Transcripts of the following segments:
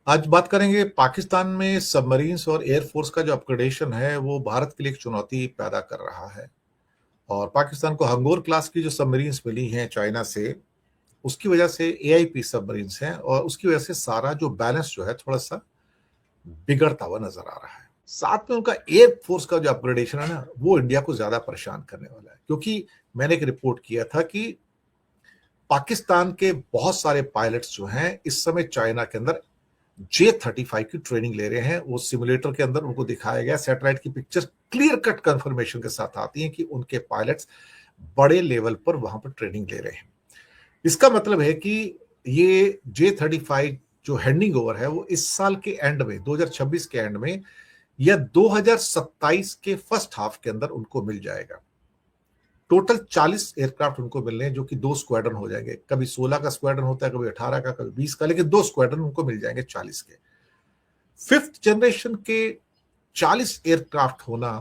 आज बात करेंगे पाकिस्तान में सबमरीन्स और एयरफोर्स का जो अपग्रेडेशन है वो भारत के लिए एक चुनौती पैदा कर रहा है। और पाकिस्तान को हंगोर क्लास की जो सबमरीन्स मिली हैं चाइना से, उसकी वजह से एआईपी सबमरीन्स हैं और उसकी वजह से सारा जो बैलेंस जो है थोड़ा सा बिगड़ता हुआ नजर आ रहा है। साथ में उनका एयरफोर्स का जो अपग्रेडेशन है ना, वो इंडिया को ज्यादा परेशान करने वाला है, क्योंकि मैंने एक रिपोर्ट किया था कि पाकिस्तान के बहुत सारे पायलट्स जो हैं इस समय चाइना के अंदर J-35 की ट्रेनिंग ले रहे हैं। वो सिमुलेटर के अंदर उनको दिखाया गया, सैटेलाइट की पिक्चर क्लियर कट कंफर्मेशन के साथ आती हैं कि उनके पायलट्स बड़े लेवल पर वहां पर ट्रेनिंग ले रहे हैं। इसका मतलब है कि ये J-35 जो हैंडिंग ओवर है वो इस साल के एंड में, 2026 के एंड में या 2027 के फर्स्ट हाफ के अंदर उनको मिल जाएगा। टोटल 40 एयरक्राफ्ट उनको मिल रहे हैं, जो कि 2 स्क्वाड्रन हो जाएंगे। कभी 16 का स्क्वाड्रन होता है, कभी 18 का, कभी 20 का, लेकिन 2 स्क्वाड्रन उनको मिल जाएंगे 40 के। फिफ्थ जनरेशन के 40 एयरक्राफ्ट होना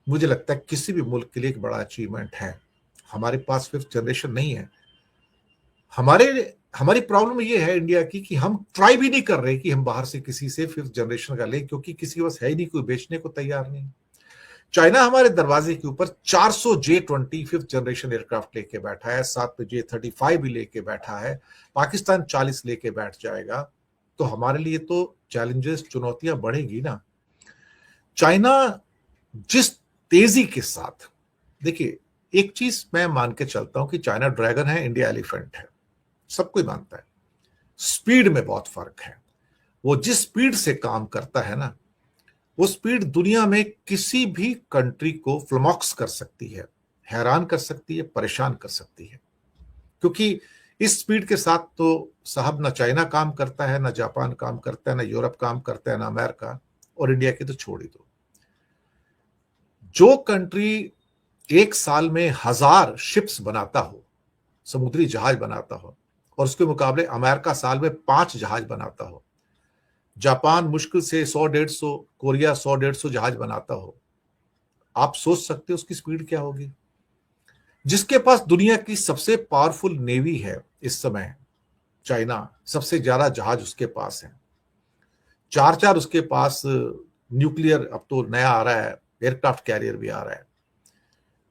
मुझे लगता है किसी भी मुल्क के लिए एक बड़ा अचीवमेंट है। हमारे पास फिफ्थ जनरेशन नहीं है। हमारी प्रॉब्लम ये है इंडिया की कि हम ट्राई भी नहीं कर रहे कि हम बाहर से किसी से फिफ्थ जनरेशन का लें, क्योंकि किसी के पास है ही नहीं, कोई बेचने को तैयार नहीं। चाइना हमारे दरवाजे के ऊपर 400 J-20 फिफ्थ जनरेशन एयरक्राफ्ट लेके बैठा है, साथ में J-35 भी लेके बैठा है। पाकिस्तान 40 लेके बैठ जाएगा, तो हमारे लिए तो चैलेंजेस, चुनौतियां बढ़ेगी ना। चाइना जिस तेजी के साथ, देखिए एक चीज मैं मान के चलता हूं कि चाइना ड्रैगन है, इंडिया एलिफेंट है, सब कोई मानता है। स्पीड में बहुत फर्क है। वो जिस स्पीड से काम करता है ना, वो स्पीड दुनिया में किसी भी कंट्री को फ्लमॉक्स कर सकती है, हैरान कर सकती है, परेशान कर सकती है। क्योंकि इस स्पीड के साथ तो साहब ना चाइना काम करता है, ना जापान काम करता है, ना यूरोप काम करता है, ना अमेरिका, और इंडिया की तो छोड़ ही दो। जो कंट्री एक साल में 1000 शिप्स बनाता हो, समुद्री जहाज बनाता हो, और उसके मुकाबले अमेरिका साल में 5 जहाज बनाता हो, जापान मुश्किल से 100-150, कोरिया 100-150 जहाज बनाता हो, आप सोच सकते हो उसकी स्पीड क्या होगी। जिसके पास दुनिया की सबसे पावरफुल नेवी है इस समय, चाइना, सबसे ज्यादा जहाज उसके पास है, 4-4 उसके पास न्यूक्लियर, अब तो नया आ रहा है, एयरक्राफ्ट कैरियर भी आ रहा है।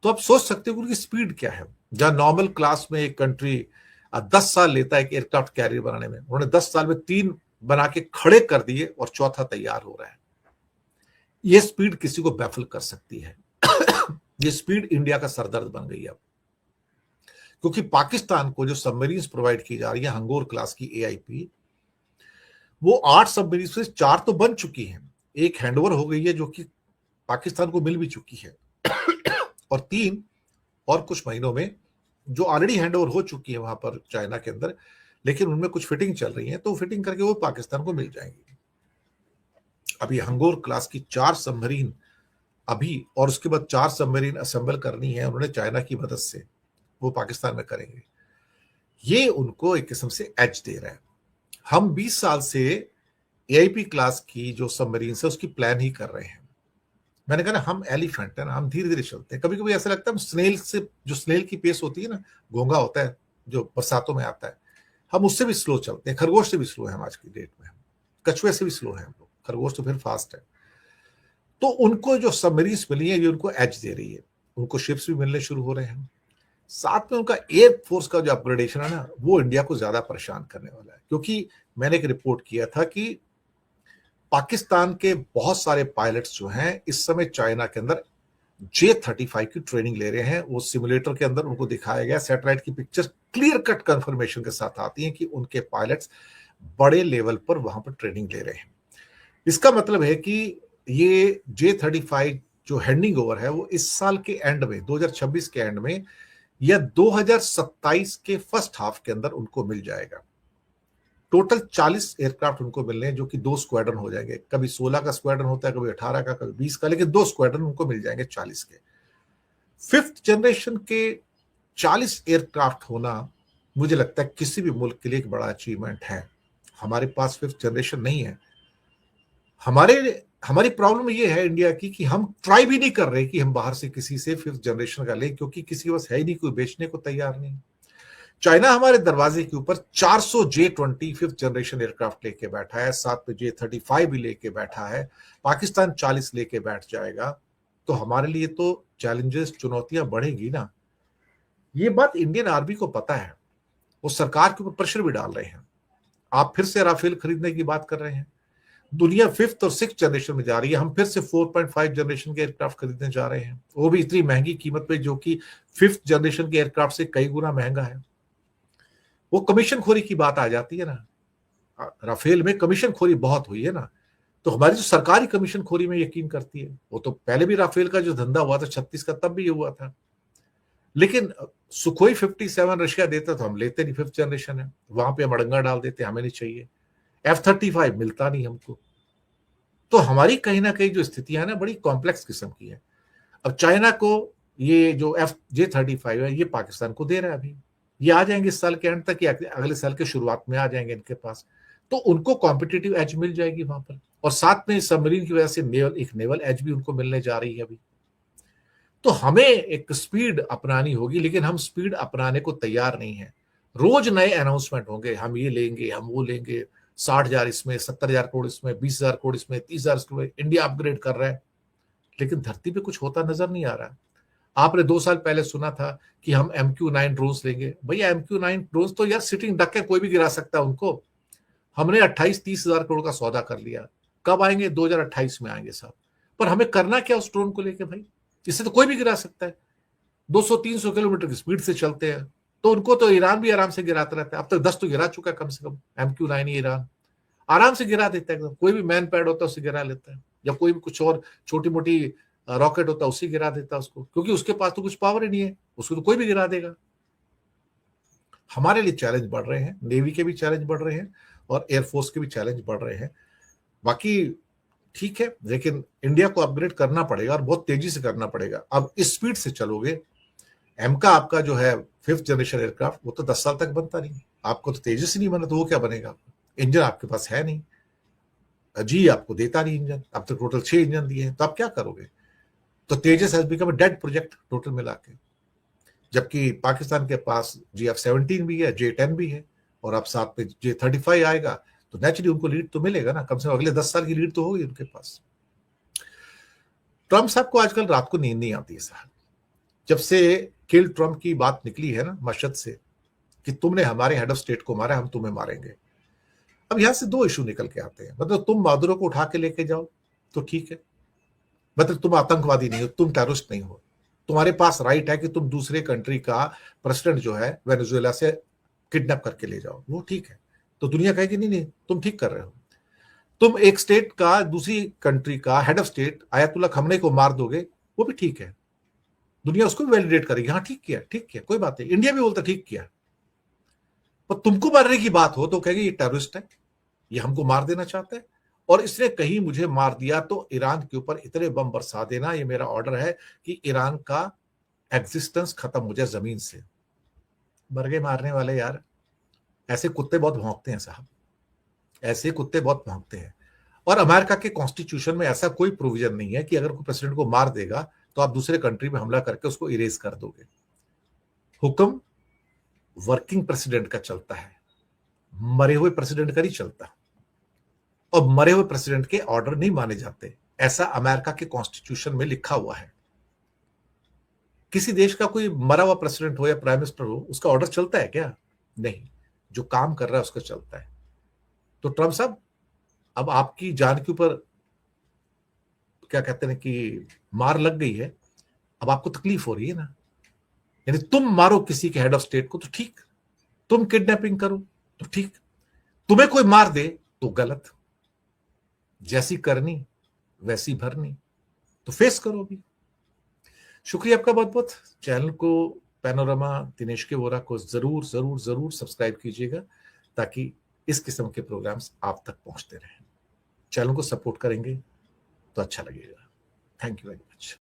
तो आप सोच सकते हो उनकी स्पीड क्या है। जहां नॉर्मल क्लास में एक कंट्री 10 साल लेता है एक एयरक्राफ्ट कैरियर बनाने में, उन्होंने 10 साल में 3 बना के खड़े कर दिए और चौथा तैयार हो रहा है। यह स्पीड किसी को बैफल कर सकती है। यह स्पीड इंडिया का सरदर्द बन गई अब, क्योंकि पाकिस्तान को जो सबमरीन्स प्रोवाइड की जा रही है हंगोर क्लास की एआईपी, वो 8 सबमरीन्स से 4 तो बन चुकी हैं, एक हैंडओवर हो गई है जो कि पाकिस्तान को मिल भी चुकी है, और 3 और कुछ महीनों में जो ऑलरेडी हैंडओवर हो चुकी है वहां पर चाइना के अंदर, लेकिन उनमें कुछ फिटिंग चल रही है, तो फिटिंग करके वो पाकिस्तान को मिल जाएंगी। अभी हंगोर क्लास की 4 सबमरीन अभी, और उसके बाद 4 सबमरीन असेंबल करनी है उन्होंने चाइना की मदद से, वो पाकिस्तान में करेंगे। ये उनको एक किस्म से एज दे रहा है। हम 20 साल से एआईपी क्लास की जो सबमरीन है उसकी प्लान ही कर रहे हैं। मैंने कहा ना, हम एलिफेंट है ना, हम धीरे धीरे चलते हैं। कभी कभी ऐसा लगता है हम स्नेल से, जो स्नेल की पेस होती है ना, घोंगा होता है जो बरसातों में आता है, हम उससे भी स्लो चलते हैं, खरगोश से भी स्लो है हम आज की डेट में, कछुए से भी स्लो है हम लोग, खरगोश तो फिर फास्ट है। तो उनको जो सबमरीन्स मिली है ये उनको एज दे रही है, उनको शिप्स भी मिलने शुरू हो रहे हैं। साथ में उनका एयरफोर्स का जो अपग्रेडेशन है ना, वो इंडिया को ज्यादा परेशान करने वाला है, क्योंकि मैंने एक रिपोर्ट किया था कि पाकिस्तान के बहुत सारे पायलट्स जो हैं इस समय चाइना के अंदर J-35 की ट्रेनिंग ले रहे हैं। वो सिमुलेटर के अंदर उनको दिखाया गया, सैटेलाइट की पिक्चर क्लियर कट कंफर्मेशन के साथ आती हैं कि उनके पायलट्स बड़े लेवल पर वहां पर ट्रेनिंग ले रहे हैं। इसका मतलब है कि ये J-35 जो हैंडिंग ओवर है वो इस साल के एंड में, 2026 के एंड में या 2027 के फर्स्ट हाफ के अंदर उनको मिल जाएगा। टोटल 40 एयरक्राफ्ट उनको मिल रहे हैं, जो कि 2 स्क्वाड्रन हो जाएंगे। कभी 16 का स्क्वाड्रन होता है, कभी 18 का, कभी 20 का, लेकिन 2 स्क्वाड्रन उनको मिल जाएंगे 40 के। फिफ्थ जनरेशन के 40 एयरक्राफ्ट होना मुझे लगता है किसी भी मुल्क के लिए एक बड़ा अचीवमेंट है। हमारे पास फिफ्थ जनरेशन नहीं है। हमारी प्रॉब्लम ये है इंडिया की कि हम ट्राई भी नहीं कर रहे कि हम बाहर से किसी से फिफ्थ जनरेशन का लें, क्योंकि किसी के पास है ही नहीं, कोई बेचने को तैयार नहीं। चाइना हमारे दरवाजे के ऊपर 400 J-20 फिफ्थ जनरेशन एयरक्राफ्ट लेके बैठा है, साथ में J-35 भी लेके बैठा है, पाकिस्तान 40 लेके बैठ जाएगा। तो हमारे लिए तो चैलेंजेस, चुनौतियां बढ़ेगी ना। ये बात इंडियन आर्मी को पता है, वो सरकार के ऊपर प्रेशर भी डाल रहे हैं। आप फिर से राफेल खरीदने की बात कर रहे हैं, दुनिया फिफ्थ और सिक्स जनरेशन में जा रही है, हम फिर से 4.5 जनरेशन के एयरक्राफ्ट खरीदने जा रहे हैं, वो भी इतनी महंगी कीमत पे, जो कि फिफ्थ जनरेशन के एयरक्राफ्ट से कई गुना महंगा है। वो कमीशन खोरी की बात आ जाती है ना, राफेल में कमीशन खोरी बहुत हुई है ना, तो हमारी जो सरकारी कमीशन खोरी में यकीन करती है। वो तो पहले भी राफेल का जो धंधा हुआ था 36 का, तब भी ये हुआ था। लेकिन सुखोई 57 रशिया देता तो हम लेते नहीं, फिफ्थ जनरेशन है, वहां पे हम अड़ंगा डाल देते, हमें नहीं चाहिए। F-35 मिलता नहीं हमको। तो हमारी कहीं ना कहीं जो स्थितियां है ना, बड़ी कॉम्प्लेक्स किस्म की है। अब चाइना को ये जो J-35 है, ये पाकिस्तान को दे रहा है अभी, ये आ जाएंगे इस साल के एंड तक या अगले साल के शुरुआत में आ जाएंगे इनके पास। तो उनको कॉम्पिटिटिव एज मिल जाएगी वहां पर, और साथ में सबमरीन की वजह से एक नेवल एज भी उनको मिलने जा रही है अभी। तो हमें एक स्पीड अपनानी होगी, लेकिन हम स्पीड अपनाने को तैयार नहीं है। रोज नए अनाउंसमेंट होंगे, हम ये लेंगे, हम वो लेंगे, 60,000 इसमें, 70,000 करोड़ इसमें, 20,000 करोड़ इसमें, 30,000 इसमें, इंडिया अपग्रेड कर रहा है। लेकिन धरती पे कुछ होता नजर नहीं आ रहा। आपने 2 साल पहले सुना था कि हम MQ-9 ड्रोन्स लेंगे। भैया MQ-9 ड्रोन्स तो यार सिटिंग डक है, कोई भी गिरा सकता है उनको। हमने 28-30 हजार करोड़ का सौदा कर लिया। कब आएंगे? 2028 में आएंगे साहब। पर हमें करना क्या उस ड्रोन को लेके भाई? इससे तो कोई भी गिरा सकता है। 200-300 किलोमीटर की स्पीड से चलते हैं, तो उनको तो ईरान भी आराम से गिराता रहता है। अब तक 10 तो गिरा चुका है कम से कम। MQ-9 ईरान आराम से गिरा देता है एकदम। कोई भी मैन पैड होता है उससे गिरा लेता है, या कोई भी कुछ और छोटी मोटी रॉकेट होता है उससे गिरा देता है उसको, क्योंकि उसके पास तो कुछ पावर ही नहीं है, उसको तो कोई भी गिरा देगा। हमारे लिए चैलेंज बढ़ रहे हैं, नेवी के भी चैलेंज बढ़ रहे हैं और एयरफोर्स के भी चैलेंज बढ़ रहे हैं। बाकी ठीक है, लेकिन इंडिया को अपग्रेड करना पड़ेगा और बहुत तेजी से करना पड़ेगा। अब इस स्पीड से चलोगे, एम का आपका जो है फिफ्थ जनरेशन एयरक्राफ्ट, वो तो 10 साल तक बनता नहीं। आपको तो तेजस ही नहीं बना, तो वो क्या बनेगा? इंजन आपके पास है नहीं, जी आपको देता नहीं इंजन। अब तक टोटल 6 इंजन दिए हैं, तो आप क्या करोगे? तो Tejas has become a dead project total मिला के। जबकि पाकिस्तान के पास GF-17 भी है, J-10 भी है, और अब साथ में J-35 आएगा, तो नेचुरली उनको लीड तो मिलेगा ना, कम से कम अगले 10 साल की लीड तो होगी उनके पास। ट्रम्प साहब को आजकल रात को नींद नहीं आती है साहब। जब से किल ट्रम्प की बात निकली है ना मशहद से, कि तुमने हमारे हेड ऑफ स्टेट को मारा, हम तुम्हें मारेंगे। अब यहां से 2 इशू निकल के आते हैं। मतलब तुम बहादुरों को उठा के लेके जाओ तो ठीक है, मतलब तुम आतंकवादी नहीं हो, तुम टेररिस्ट नहीं हो, तुम्हारे पास राइट है कि तुम दूसरे कंट्री का प्रेसिडेंट जो है वेनेजुएला से किडनैप करके ले जाओ, वो ठीक है। तो दुनिया कहेगी नहीं नहीं तुम ठीक कर रहे हो। तुम एक स्टेट का दूसरी कंट्री का हेड ऑफ स्टेट आयतुल्ला खमने को मार दोगे, वो भी ठीक है, दुनिया उसको भी वैलिडेट करेगी, हाँ ठीक किया, ठीक किया, कोई बात नहीं। इंडिया भी बोलता ठीक किया। पर तुमको मारने की बात हो तो कहेगी ये टेररिस्ट है, ये हमको मार देना चाहता है, और इसने कहीं मुझे मार दिया तो ईरान के ऊपर इतने बम बरसा देना, ये मेरा ऑर्डर है कि ईरान का एग्जिस्टेंस खत्म हो जाए जमीन से। मर गए मारने वाले यार। ऐसे कुत्ते बहुत भौंकते हैं साहब, ऐसे कुत्ते बहुत भौंकते हैं। और अमेरिका के कॉन्स्टिट्यूशन में ऐसा कोई प्रोविजन नहीं है कि अगर कोई प्रेसिडेंट को मार देगा तो आप दूसरे कंट्री में हमला करके उसको इरेज कर दोगे। हुक्म वर्किंग प्रेसिडेंट का चलता है, मरे हुए प्रेसिडेंट का नहीं चलता, और मरे हुए प्रेसिडेंट के ऑर्डर नहीं माने जाते। ऐसा अमेरिका के कॉन्स्टिट्यूशन में लिखा हुआ है। किसी देश का कोई मरा हुआ प्रेसिडेंट हो या प्राइम मिनिस्टर हो, उसका ऑर्डर चलता है क्या? नहीं, जो काम कर रहा है उसका चलता है। तो ट्रम्प साहब, अब आपकी जान के ऊपर क्या कहते हैं कि मार लग गई है, अब आपको तकलीफ हो रही है ना। यानी तुम मारो किसी के हेड ऑफ स्टेट को तो ठीक, तुम किडनैपिंग करो तो ठीक, तुम्हें कोई मार दे तो गलत। जैसी करनी वैसी भरनी, तो फेस करो भी। शुक्रिया आपका बहुत बहुत। चैनल को पैनोरमा दिनेश के वोरा को जरूर जरूर जरूर सब्सक्राइब कीजिएगा, ताकि इस किस्म के प्रोग्राम्स आप तक पहुंचते रहें। चैनल को सपोर्ट करेंगे तो अच्छा लगेगा। Thank you very much.